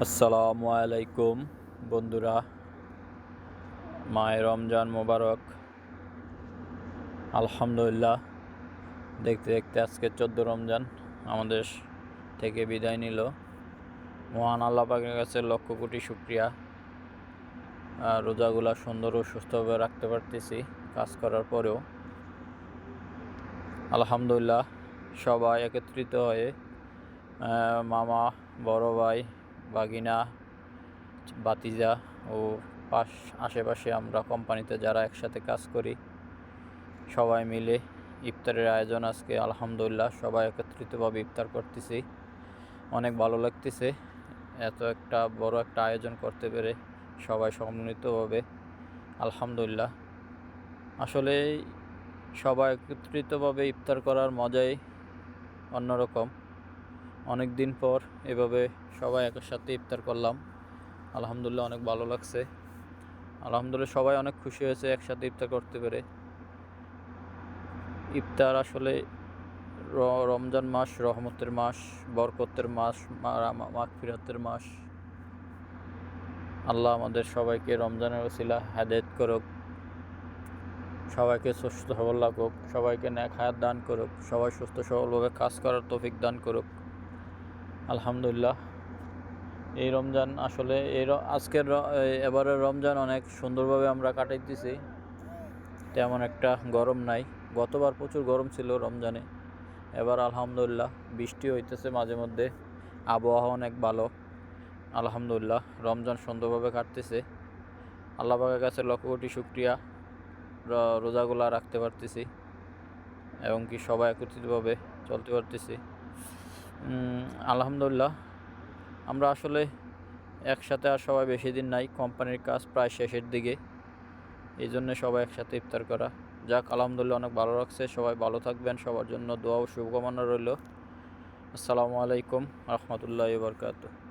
আসসালামু আলাইকুম বন্ধুরা, মাহে রমজান মোবারক। আলহামদুলিল্লাহ, দেখতে দেখতে আজকে 14 রমজান আমাদের থেকে বিদায় নিল। মহান আল্লাহ পাকের কাছে লক্ষ কোটি শুকরিয়া। রোজাগুলা সুন্দর ও সুস্থভাবে রাখতে পারতেছি কাজ করার পরেও। আলহামদুলিল্লাহ, সবাই একত্রিত হয়ে মামা, বড় ভাই, বাগিনা, বাতিজা ও আশেপাশে আমরা কোম্পানিতে যারা একসাথে কাজ করি সবাই মিলে ইফতারের আয়োজন আজকে। আলহামদুলিল্লাহ, সবাই একত্রিতভাবে ইফতার করতেছি। অনেক ভালো লাগতেছে এত একটা বড় একটা আয়োজন করতে পেরে, সবাই সম্মিলিতভাবে। আলহামদুলিল্লাহ, আসলে সবাই একত্রিতভাবে ইফতার করার মজাই অন্যরকম। অনেক দিন পর এভাবে সবাই একসাথে ইফতার করলাম। আলহামদুলিল্লাহ, অনেক ভালো লাগছে। আলহামদুলিল্লাহ, সবাই অনেক খুশি হয়েছে একসাথে ইফতার করতে পেরে। ইফতার আসলে রমজান মাস রহমতের মাস, বরকতের মাস, মাগফিরাতের মাস। আল্লাহ আমাদের সবাইকে রমজানের ওসিলা হেদায়েত করুক, সবাইকে সুস্থ সবল রাখুক, সবাইকে নেক হায়াত দান করুক, সবাই সুস্থ সবলভাবে কাজ করার তৌফিক দান করুক। আলহামদুলিল্লাহ, এই রমজান আসলে এবারের রমজান অনেক সুন্দরভাবে আমরা কাটাইতেছি। তেমন একটা গরম নাই। গতবার প্রচুর গরম ছিল রমজানে। এবার আলহামদুলিল্লাহ বৃষ্টি হইতেছে মাঝে মধ্যে, আবহাওয়া অনেক ভালো। আলহামদুলিল্লাহ, রমজান সুন্দরভাবে কাটতেছে। আল্লাহ পাকের কাছে লক্ষ কোটি শুকরিয়া, রোজাগুলা রাখতে পারতেছি এবং কি সবাই একত্রিতভাবে চলতে পারতেছি। আলহামদুলিল্লাহ, আমরা আসলে একসাথে আর সবাই বেশি দিন নাই, কোম্পানির কাজ প্রায় শেষের দিকে, এই জন্য সবাই একসাথে ইফতার করা। যাক, আলহামদুলিল্লাহ, অনেক ভালো লাগছে। সবাই ভালো থাকবেন, সবার জন্য দোয়া ও শুভকামনা রইল। আসসালামু আলাইকুম রহমতুল্লাহি ওয়া বারাকাতুহু।